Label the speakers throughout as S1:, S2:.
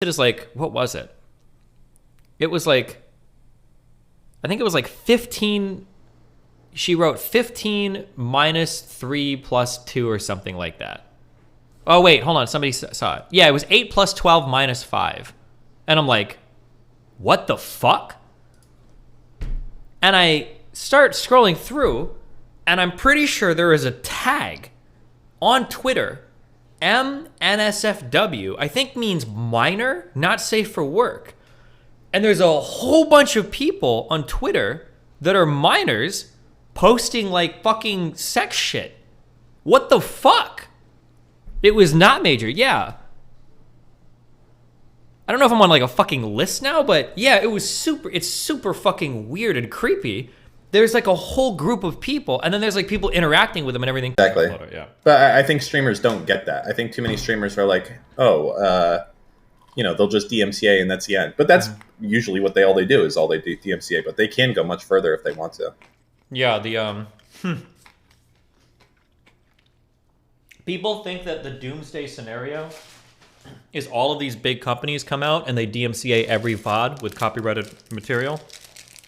S1: It is like, what was it? It was like, I think it was like 15. She wrote 15 minus 3 plus 2 or something like that. Oh, wait, hold on. Somebody saw it. Yeah, it was 8 plus 12 minus 5. And I'm like, what the fuck? And I start scrolling through, and I'm pretty sure there is a tag on Twitter, MNSFW, I think means minor, not safe for work. And there's a whole bunch of people on Twitter that are minors posting like fucking sex shit. What the fuck? It was not major, yeah. I don't know if I'm on like a fucking list now, but yeah, it's super fucking weird and creepy. There's like a whole group of people, and then there's like people interacting with them and everything.
S2: Exactly.
S1: Yeah.
S2: But I think streamers don't get that. I think too many streamers are like, oh, they'll just DMCA and that's the end. But that's usually what all they do is DMCA. But they can go much further if they want to.
S1: Yeah, people think that the doomsday scenario is all of these big companies come out and they DMCA every VOD with copyrighted material.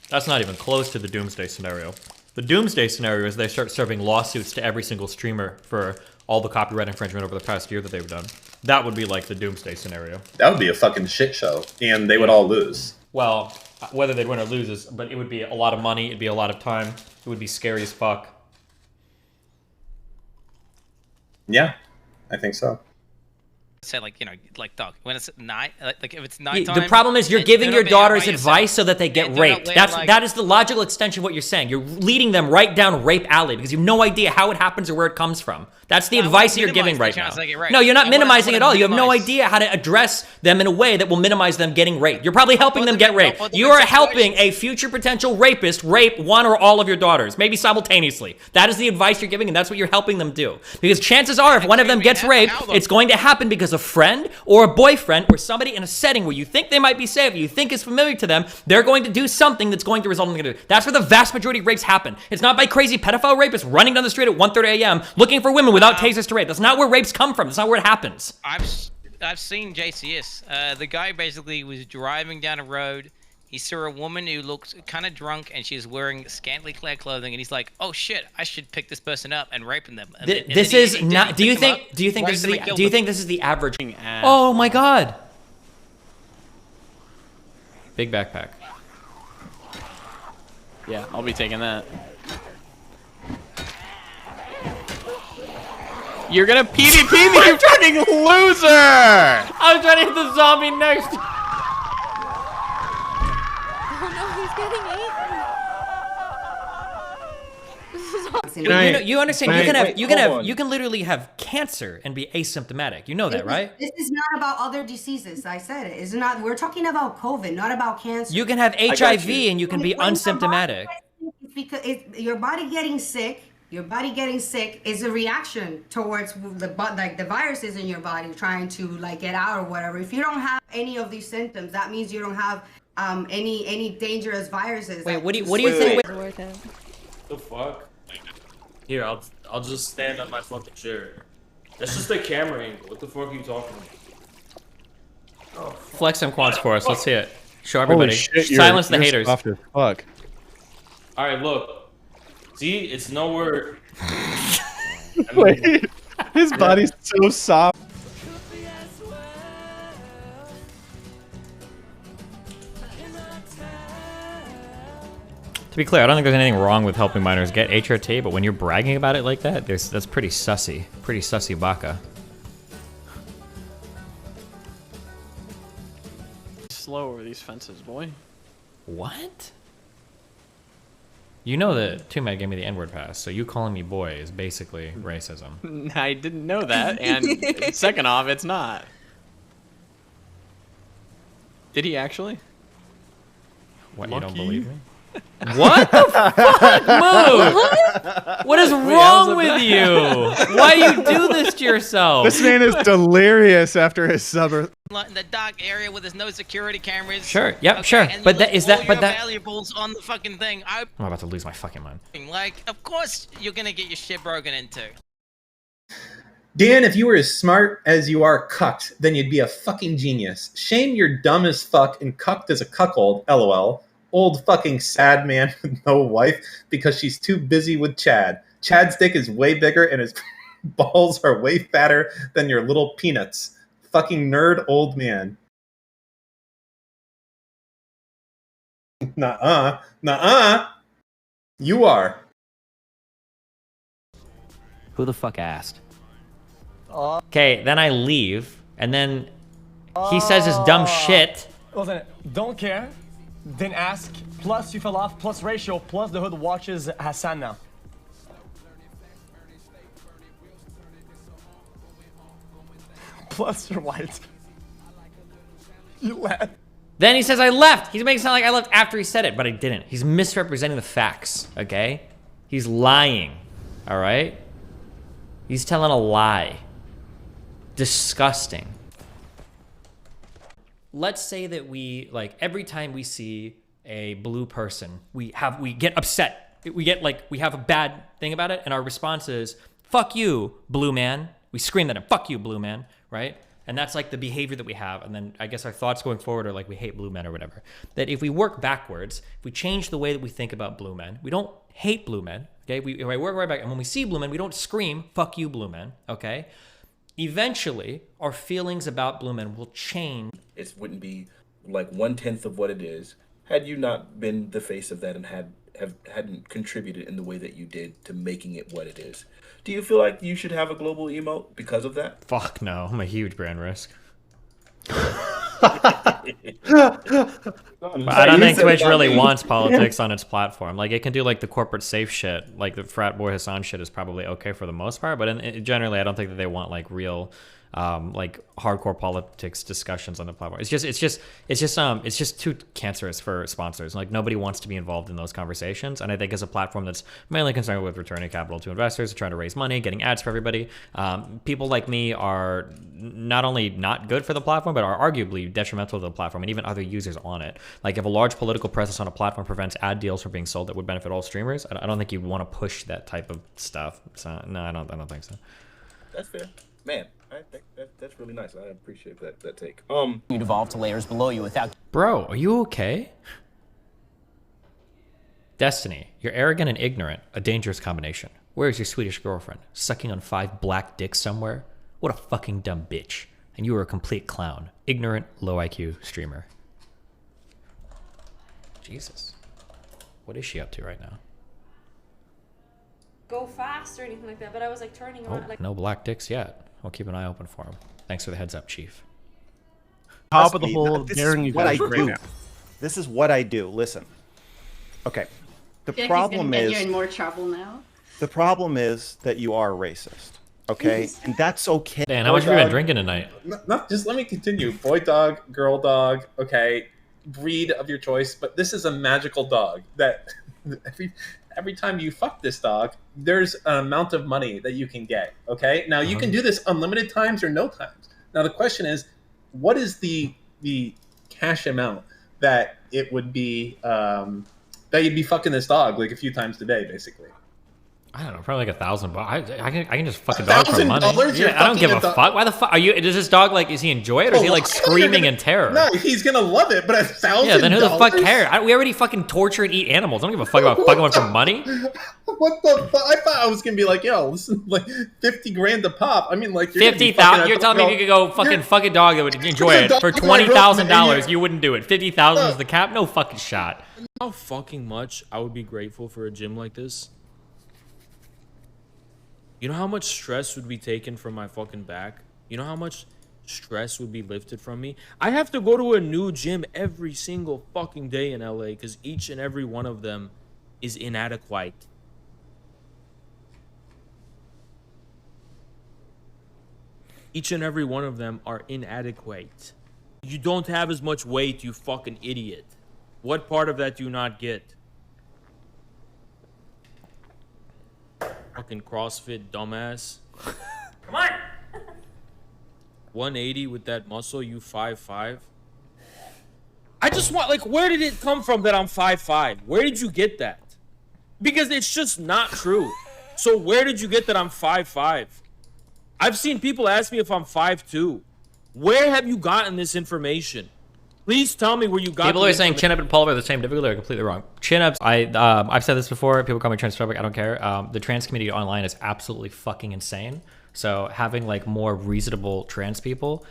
S1: That's not even close to the doomsday scenario. The doomsday scenario is they start serving lawsuits to every single streamer for all the copyright infringement over the past year that they've done. That would be like the doomsday scenario.
S2: That would be a fucking shit show, and they would all lose.
S1: Well, whether they'd win or lose but it would be a lot of money, it'd be a lot of time, it would be scary as fuck.
S2: Yeah, I think so.
S3: Say dog, when it's night, like if it's nighttime.
S1: The problem is you're giving your daughters advice so that they get raped. That is the logical extension of what you're saying. You're leading them right down rape alley because you have no idea how it happens or where it comes from. That's the advice that you're giving right now. No, you're not minimizing at all. You have no idea how to address them in a way that will minimize them getting raped. You're probably helping them get raped. You are helping a future potential rapist rape one or all of your daughters, maybe simultaneously. That is the advice you're giving, and that's what you're helping them do. Because chances are, if one of them gets raped, it's going to happen because a friend or a boyfriend or somebody in a setting where you think they might be safe, you think is familiar to them, they're going to do something that's going to result in that's where the vast majority of rapes happen. It's not by crazy pedophile rapists running down the street at 1:30 a.m. looking for women without tasers to rape. That's not where rapes come from. That's not where it happens.
S3: I've seen JCS. The guy basically was driving down a road. He saw a woman who looked kind of drunk, and she was wearing scantily clad clothing. And he's like, "Oh shit, I should pick this person up and rape them." And
S1: this is not. Do you think this is the average? Oh my god! Big backpack.
S4: Yeah, I'll be taking that. You're gonna PvP me, you fucking loser!
S1: I was trying to hit the zombie next.
S5: Oh no, he's getting
S1: You understand? You can literally have cancer and be asymptomatic. You know that, right?
S6: This is not about other diseases. I said it. It's not. We're talking about COVID, not about cancer.
S1: You can have HIV and you can be unsymptomatic.
S6: Because your body getting sick. Your body getting sick is a reaction towards the viruses in your body trying to get out or whatever. If you don't have any of these symptoms, that means you don't have any dangerous viruses.
S1: Wait, what do you think?
S7: The fuck? Here, I'll just stand up my fucking chair. That's just a camera angle. What the fuck are you talking about? Oh,
S1: flex some quads for us. Let's see it. Show everybody.
S8: Shit,
S1: Silence the haters.
S8: Soft as fuck.
S7: All right, look. See, it's nowhere.
S8: Wait, his body's so soft.
S1: To be clear, I don't think there's anything wrong with helping minors get HRT, but when you're bragging about it like that, that's pretty sussy. Pretty sussy baka.
S4: Slow over these fences, boy.
S1: What? You know that Two-Mad gave me the N-word pass, so you calling me boy is basically racism.
S4: I didn't know that, and second off, it's not. Did he actually?
S1: What, you don't believe me? What the fuck, Moo? What is wrong with you? Why you do this to yourself?
S8: This man is delirious after his summer.
S3: In the dark area where there's no security cameras.
S1: Sure, yep,
S3: okay,
S1: sure.
S3: And
S1: but
S3: you
S1: that,
S3: your valuables on the fucking thing.
S1: I'm about to lose my fucking mind.
S3: Like, of course you're gonna get your shit broken into.
S2: Dan, if you were as smart as you are cucked, then you'd be a fucking genius. Shame you're dumb as fuck and cucked as a cuckold, lol. Old fucking sad man with no wife because she's too busy with Chad. Chad's dick is way bigger and his balls are way fatter than your little peanuts. Fucking nerd old man. Nuh-uh. Nuh-uh. You are.
S1: Who the fuck asked? Okay, then I leave, and then he says his dumb shit.
S9: Listen, don't care, didn't ask, plus you fell off, plus ratio, plus the hood watches Hassan now. Plus you're white. You left.
S1: Then he says I left. He's making it sound like I left after he said it, but I didn't. He's misrepresenting the facts, okay? He's lying, all right? He's telling a lie. Disgusting. Let's say that we, like, every time we see a blue person, we get upset. We have a bad thing about it, and our response is, fuck you, blue man. We scream at him, fuck you, blue man, right? And that's like the behavior that we have. And then I guess our thoughts going forward are like, we hate blue men or whatever. That if we work backwards, if we change the way that we think about blue men, we don't hate blue men, okay? If I work right back, and when we see blue men, we don't scream, fuck you, blue men, okay? Eventually, our feelings about blue men will change.
S10: It wouldn't be like 1/10 of what it is had you not been the face of that and hadn't contributed in the way that you did to making it what it is. Do you feel like you should have a global emote because of that?
S1: Fuck no, I'm a huge brand risk. I don't think Twitch really wants politics on its platform. Like, it can do like the corporate safe shit, like the frat boy Hassan shit is probably okay for the most part, but generally I don't think that they want like real like hardcore politics discussions on the platform. It's just too cancerous for sponsors. Like, nobody wants to be involved in those conversations. And I think as a platform that's mainly concerned with returning capital to investors, trying to raise money, getting ads for everybody, people like me are not only not good for the platform, but are arguably detrimental to the platform and even other users on it. Like, if a large political presence on a platform prevents ad deals from being sold that would benefit all streamers, I don't think you want to push that type of stuff. So no, I don't think so.
S10: That's fair, man. I think that's really nice. I appreciate that take.
S9: You'd evolve to layers below you without.
S1: Bro, are you okay? Destiny, you're arrogant and ignorant. A dangerous combination. Where's your Swedish girlfriend? Sucking on 5 black dicks somewhere? What a fucking dumb bitch. And you are a complete clown. Ignorant, low IQ streamer. Jesus. What is she up to right now?
S5: Go fast or anything like that, but I was like turning
S1: Oh,
S5: around. Like,
S1: no black dicks yet. I'll keep an eye open for him. Thanks for the heads up, Chief.
S8: Top of the whole
S11: This
S8: daring
S11: is
S8: you
S11: what I
S8: guys right
S11: do.
S8: now.
S11: This is what I do. Listen. Okay. The
S6: I feel like
S11: problem
S6: he's gonna
S11: is
S6: get you in more trouble now.
S11: the problem is that you are racist. Okay, and that's okay.
S1: Dan, how much have you been drinking tonight?
S2: Not just let me continue. Boy dog, girl dog, okay, breed of your choice, but this is a magical dog that every time you fuck this dog, there's an amount of money that you can get. Okay, now you can do this unlimited times or no times. Now the question is, what is the cash amount that it would be that you'd be fucking this dog like a few times a day, basically?
S1: I don't know, probably like $1,000. I can just fuck a dog for money.
S2: $1,000?
S1: Yeah, I don't give a fuck. Why the fuck are you? Does this dog like? Is he enjoy it, or is he like screaming in terror?
S2: No, he's gonna love it. But $1,000.
S1: Yeah, then who the fuck cares? We already fucking torture and eat animals. I don't give a fuck about fucking one for money.
S2: What the fuck? I thought I was gonna be like, yo, listen, like 50 grand a pop. I mean, like
S1: 50,000. You're telling me if you could go fucking fuck a dog that would enjoy it for $20,000, you wouldn't do it. 50,000 is the cap. No fucking shot.
S7: How fucking much I would be grateful for a gym like this. You know how much stress would be taken from my fucking back? You know how much stress would be lifted from me? I have to go to a new gym every single fucking day in LA because each and every one of them is inadequate. Each and every one of them are inadequate. You don't have as much weight, you fucking idiot. What part of that do you not get? Fucking CrossFit dumbass.
S5: come on.
S7: 180 with that muscle, you 5'5". I just want, like, where did it come from that I'm 5'5"? Where did you get that? Because it's just not true. So where did you get that I'm 5'5"? I've seen people ask me if I'm 5'2". Where have you gotten this information? Please tell me where you got.
S1: People are saying chin up and pull up are the same difficulty. Are completely wrong. Chin ups. I've said this before. People call me transphobic. I don't care. The trans community online is absolutely fucking insane. So having like more reasonable trans people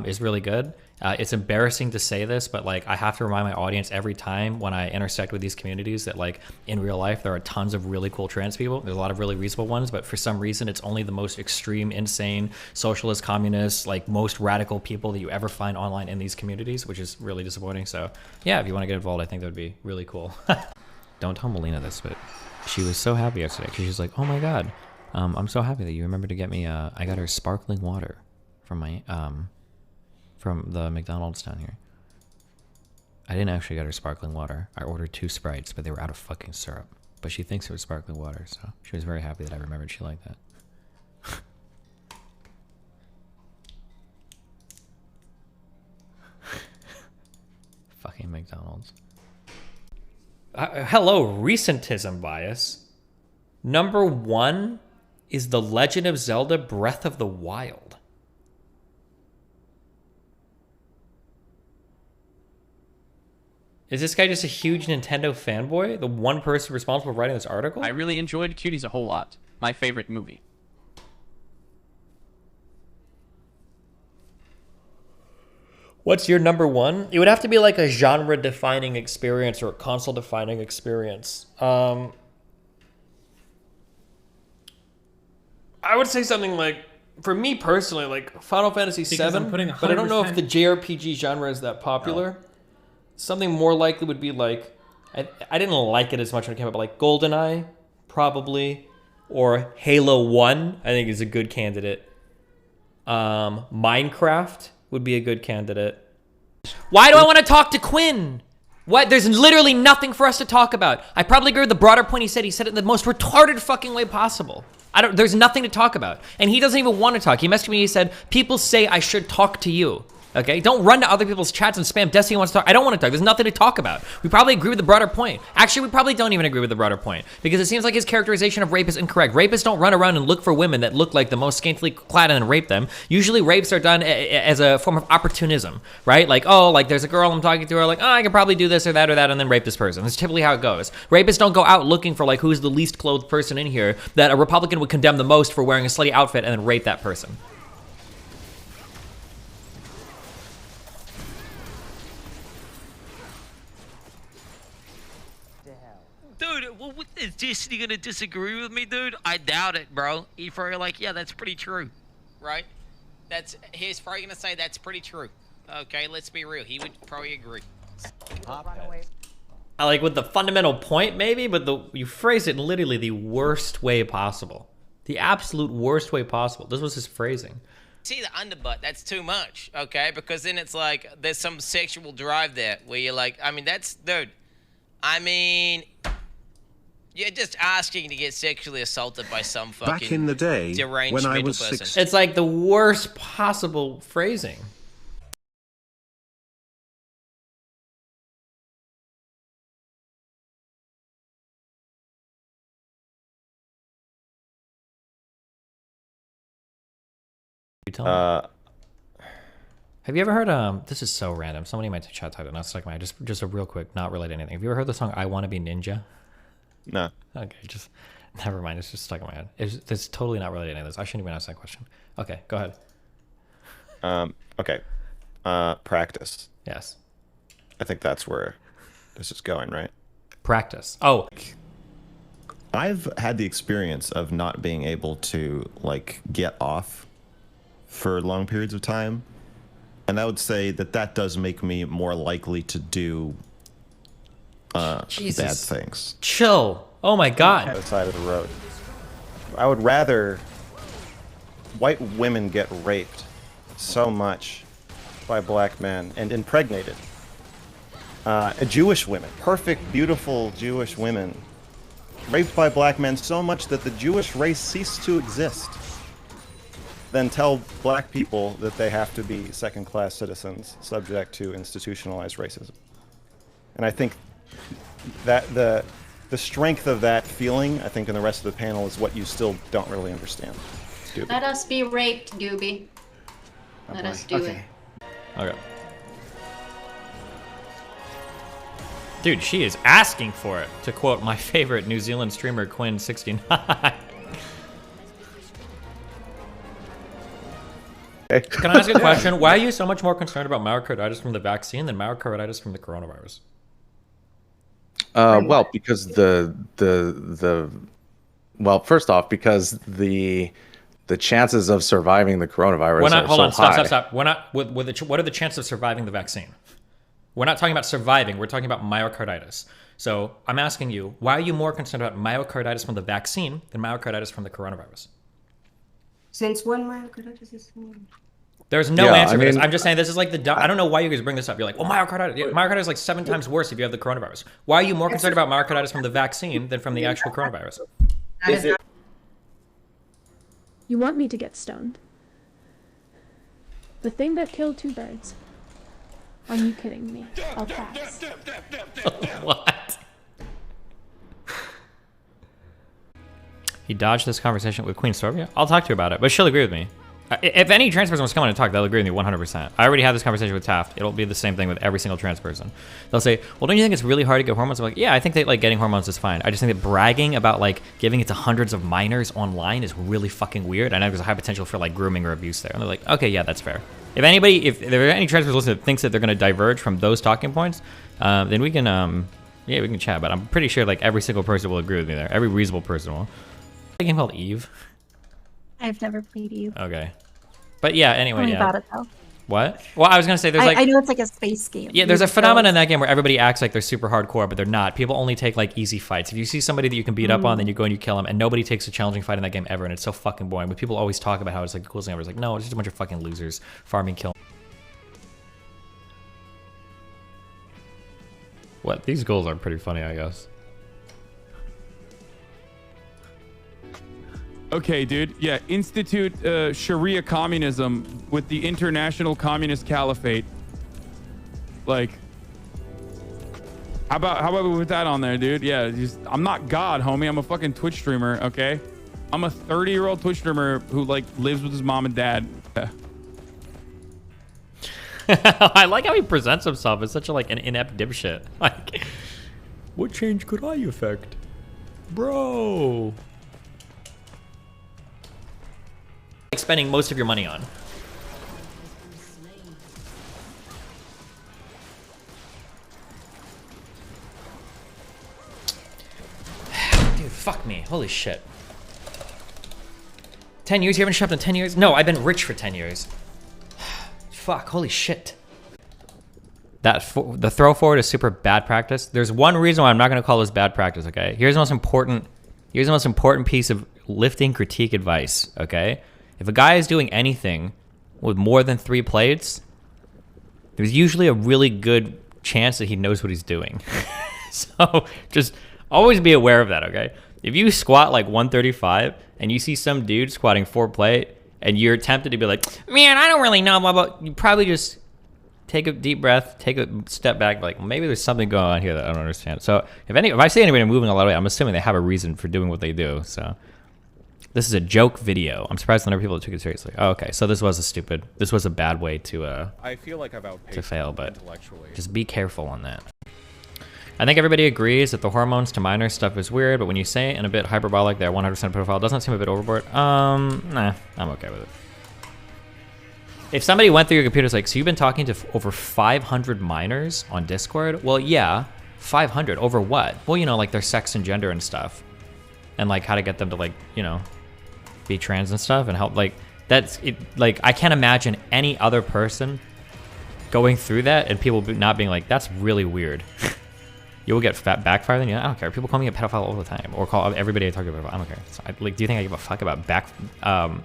S1: is really good. It's embarrassing to say this, but like I have to remind my audience every time when I intersect with these communities that like in real life there are tons of really cool trans people. There's a lot of really reasonable ones, but for some reason it's only the most extreme, insane, socialist, communist, like most radical people that you ever find online in these communities, which is really disappointing. So yeah, if you want to get involved, I think that would be really cool. Don't tell Melina this, but she was so happy yesterday because she's like, oh my god, I'm so happy that you remembered to get me. I got her sparkling water from my from the McDonald's down here. I didn't actually get her sparkling water. I ordered 2 Sprites, but they were out of fucking syrup. But she thinks it was sparkling water, so she was very happy that I remembered she liked that. Fucking McDonald's. Hello, recentism bias. Number 1 is The Legend of Zelda Breath of the Wild. Is this guy just a huge Nintendo fanboy? The one person responsible for writing this article?
S4: I really enjoyed Cuties a whole lot. My favorite movie.
S1: What's your number 1? It would have to be like a genre-defining experience or a console-defining experience. I would say something like, for me personally, like Final Fantasy VII, but I don't know if the JRPG genre is that popular.
S2: No.
S1: Something more likely would be like, I didn't like it as much when it came out, but like GoldenEye, probably, or Halo 1, I think is a good candidate. Minecraft would be a good candidate. Why do I want to talk to Quinn? What? There's literally nothing for us to talk about. I probably agree with the broader point he said. He said it in the most retarded fucking way possible. There's nothing to talk about. And he doesn't even want to talk. He messaged me, he said, people say I should talk to you. Okay, don't run to other people's chats and spam Destiny wants to talk. I don't want to talk. There's nothing to talk about. We probably agree with the broader point. Actually, we probably don't even agree with the broader point because it seems like his characterization of rape is incorrect. Rapists don't run around and look for women that look like the most scantily clad and rape them. Usually rapes are done as a form of opportunism, right? Like, oh, like there's a girl I'm talking to her, like, oh, I can probably do this or that, and then rape this person. That's typically how it goes. Rapists don't go out looking for like who's the least clothed person in here that a Republican would condemn the most for wearing a slutty outfit and then rape that person.
S3: Dude, well, is Disney gonna disagree with me, dude? I doubt it, bro. He's probably like, yeah, that's pretty true, right? He's probably gonna say that's pretty true. Okay, let's be real. He would probably agree.
S1: I like with the fundamental point, maybe, but you phrase it in literally the worst way possible. The absolute worst way possible. This was his phrasing.
S3: See the underbutt, that's too much, okay? Because then it's like there's some sexual drive there where you're like, I mean, that's, dude, I mean, you're just asking to get sexually assaulted by some fucking
S12: back in the day
S3: deranged
S12: when I was
S3: person.
S12: 16.
S1: It's like the worst possible phrasing. Have you ever heard this is so random, somebody in my chat typed it, not stuck in my head. Just a real quick, not related to anything. Have you ever heard the song I Wanna Be Ninja?
S11: No.
S1: Okay, just never mind, it's just stuck in my head. It's totally not related to any of this. I shouldn't even ask that question. Okay, go ahead.
S11: Okay. Practice.
S1: Yes.
S11: I think that's where this is going, right?
S1: Practice. Oh.
S11: I've had the experience of not being able to like get off for long periods of time, and I would say that does make me more likely to do bad things.
S1: Chill. Oh my god.
S11: On the side of the road. I would rather white women get raped so much by black men and impregnated. Jewish women, perfect, beautiful Jewish women, raped by black men so much that the Jewish race ceased to exist, then tell black people that they have to be second-class citizens subject to institutionalized racism. And I think that the strength of that feeling, I think, in the rest of the panel is what you still don't really understand. Doobie.
S12: Let us be raped, Doobie. Let us do it.
S1: Okay. Dude, she is asking for it, to quote my favorite New Zealand streamer, Quinn69. Can I ask you a question? Why are you so much more concerned about myocarditis from the vaccine than myocarditis from the coronavirus?
S11: Well, because well, first off, because the chances of surviving the coronavirus are
S1: hold on,
S11: so high.
S1: stop. We're not what are the chances of surviving the vaccine? We're not talking about surviving. We're talking about myocarditis. So I'm asking you, why are you more concerned about myocarditis from the vaccine than myocarditis from the coronavirus?
S6: Since when myocarditis is?
S1: There's no answer to this. I'm just saying this is like I don't know why you guys bring this up. You're like, well, myocarditis. Myocarditis is like 7 times worse if you have the coronavirus. Why are you more concerned about myocarditis from the vaccine than from the actual coronavirus?
S13: You want me to get stoned? The thing that killed 2 birds. Are you kidding me? I'll pass.
S1: What? He dodged this conversation with Queen Stormia? I'll talk to her about it, but she'll agree with me. If any trans person was coming to talk, they'll agree with me 100%. I already had this conversation with Taft. It'll be the same thing with every single trans person. They'll say, well, don't you think it's really hard to get hormones? I'm like, yeah, I think that like getting hormones is fine. I just think that bragging about like giving it to hundreds of minors online is really fucking weird. I know there's a high potential for like grooming or abuse there. And they're like, okay, yeah, that's fair. If there are any trans person listening that thinks that they're going to diverge from those talking points, then we can, yeah, we can chat. But I'm pretty sure like every single person will agree with me there. Every reasonable person will. A game called Eve.
S13: I've never played Eve.
S1: Okay. But yeah, anyway,
S13: About it though.
S1: What? Well, I was gonna say there's like
S13: I know it's like a space game.
S1: Yeah, there's a phenomenon in that game where everybody acts like they're super hardcore, but they're not. People only take like easy fights. If you see somebody that you can beat up on, then you go and you kill them, and nobody takes a challenging fight in that game ever, and it's so fucking boring. But people always talk about how it's like the coolest thing ever. It's like, no, it's just a bunch of fucking losers farming kill. What? These goals are pretty funny, I guess.
S14: Okay, dude. Yeah, institute Sharia communism with the International Communist Caliphate. Like, how about we put that on there, dude? Yeah, I'm not God, homie. I'm a fucking Twitch streamer, okay? I'm a 30-year-old Twitch streamer who like lives with his mom and dad. Yeah.
S1: I like how he presents himself as such a like an inept dipshit. Like, what change could I effect, bro? Like spending most of your money on. Dude, fuck me. Holy shit. 10 years? You haven't shopped in 10 years? No, I've been rich for 10 years. Fuck, holy shit. The throw forward is super bad practice. There's one reason why I'm not going to call this bad practice, okay? Here's the most important piece of lifting critique advice, okay? If a guy is doing anything with more than 3 plates, there's usually a really good chance that he knows what he's doing. So just always be aware of that, okay? If you squat like 135 and you see some dude squatting 4 plate and you're tempted to be like, man, I don't really know, blah, blah, you probably just take a deep breath, take a step back, like maybe there's something going on here that I don't understand. So if I see anybody moving a lot of weight, I'm assuming they have a reason for doing what they do, so. This is a joke video. I'm surprised the number of people that took it seriously. Oh, okay, so this was a bad way to
S7: I feel like I've outpaced
S1: to fail, but just be careful on that. I think everybody agrees that the hormones to minor stuff is weird, but when you say it in a bit hyperbolic, they're 100% pedophile, doesn't it seem a bit overboard? Nah, I'm okay with it. If somebody went through your computer, it's like, so you've been talking to over 500 minors on Discord? Well, yeah, 500 over what? Well, you know, like their sex and gender and stuff, and like how to get them to like, you know, be trans and stuff and help, like that's it. Like I can't imagine any other person going through that and people not being like, that's really weird. You will get backfire then. I don't care. People call me a pedophile all the time, or call everybody I talk about. I don't care. So like, do you think I give a fuck about about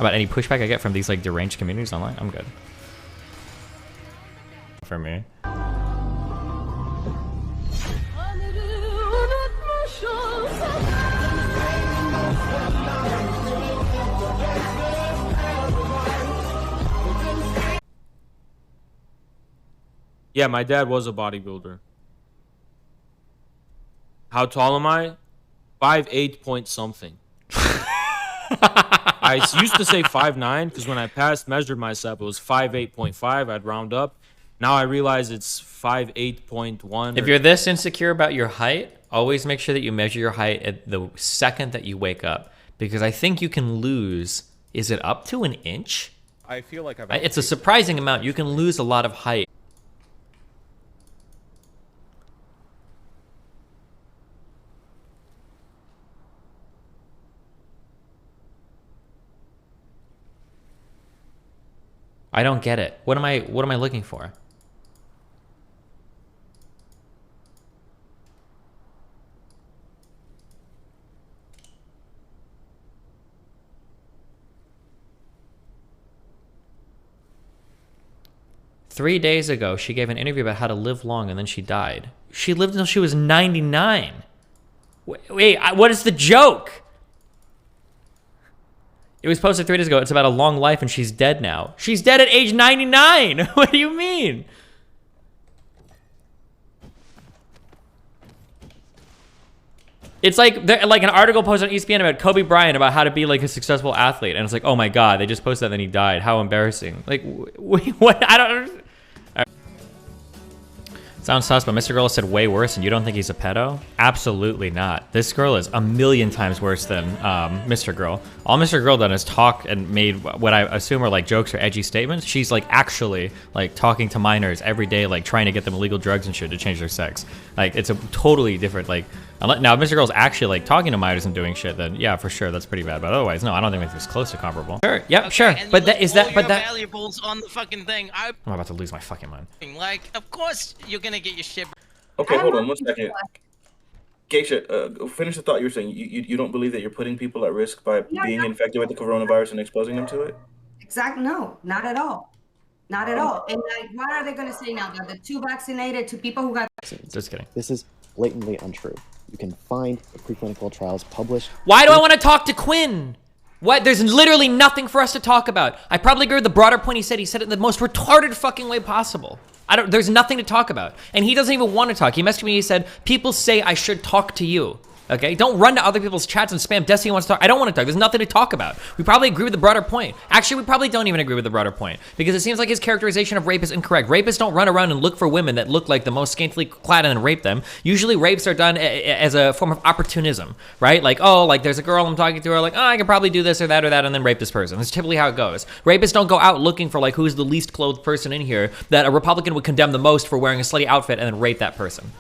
S1: any pushback I get from these like deranged communities online? I'm good. For me.
S7: Yeah, my dad was a bodybuilder. How tall am I? 5'8" point something. I used to say 5'9" because when I measured myself, it was 5'8.5. I'd round up. Now I realize it's 5'8.1.
S1: If you're this insecure about your height, always make sure that you measure your height at the second that you wake up, because I think you can lose. Is it up to an inch?
S11: I feel like
S1: It's a surprising amount. You can lose a lot of height. I don't get it. What am I looking for? Three days ago, she gave an interview about how to live long, and then she died. She lived until she was 99. Wait, what is the joke? It was posted 3 days ago. It's about a long life, and she's dead now. She's dead at age 99. What do you mean? It's like an article posted on ESPN about Kobe Bryant about how to be like a successful athlete, and it's like, oh my god, they just posted that, and then he died. How embarrassing! Like, what? I don't understand. Sounds sus, but Mr. Girl said way worse, and you don't think he's a pedo? Absolutely not. This girl is a million times worse than Mr. Girl. All Mr. Girl done is talk and made what I assume are like jokes or edgy statements. She's like actually like talking to minors every day, like trying to get them illegal drugs and shit to change their sex. Like it's a totally different like. Now, if Mr. Girl's actually like talking to minors and doing shit, then yeah, for sure that's pretty bad. But otherwise, no, I don't think it's close to comparable. Sure, yep,
S3: Okay,
S1: sure.
S3: and
S1: But
S3: you
S1: that is
S3: list
S1: that.
S3: all
S1: But
S3: your
S1: that.
S3: valuables on the fucking thing.
S1: I'm about to lose my fucking mind.
S3: Like, of course you're gonna get your shit.
S10: Okay, hold on 1 second. Geisha, finish the thought you were saying. You don't believe that you're putting people at risk by being infected with the coronavirus and exposing them to it?
S6: Exactly. No, not at all. Not at all. And like, what are they going to say now? That the 2 vaccinated to people who got.
S1: Just kidding.
S15: This is blatantly untrue. You can find the preclinical trials published.
S1: Why do I want to talk to Quinn? What? There's literally nothing for us to talk about. I probably agree with the broader point he said. He said it in the most retarded fucking way possible. There's nothing to talk about. And he doesn't even want to talk. He messaged me, he said, people say I should talk to you. Okay? Don't run to other people's chats and spam. Destiny wants to talk. I don't want to talk. There's nothing to talk about. We probably agree with the broader point. Actually, we probably don't even agree with the broader point. Because it seems like his characterization of rape is incorrect. Rapists don't run around and look for women that look like the most scantily clad and then rape them. Usually rapes are done as a form of opportunism, right? Like, oh, like there's a girl I'm talking to, or like, oh, I can probably do this or that, and then rape this person. That's typically how it goes. Rapists don't go out looking for like who's the least clothed person in here that a Republican would condemn the most for wearing a slutty outfit and then rape that person.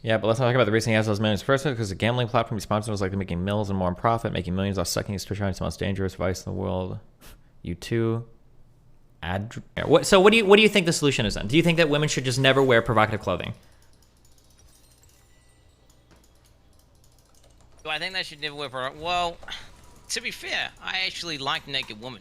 S1: Yeah, but let's not talk about the reason he has those millions. First, because the gambling platform he sponsored was like they're making mills and more in profit, making millions off sucking his Twitch on. It's the most dangerous vice in the world. You too. So what do you think the solution is then? Do you think that women should just never wear provocative clothing?
S3: Do I think they should never wear? Well, to be fair, I actually like naked women.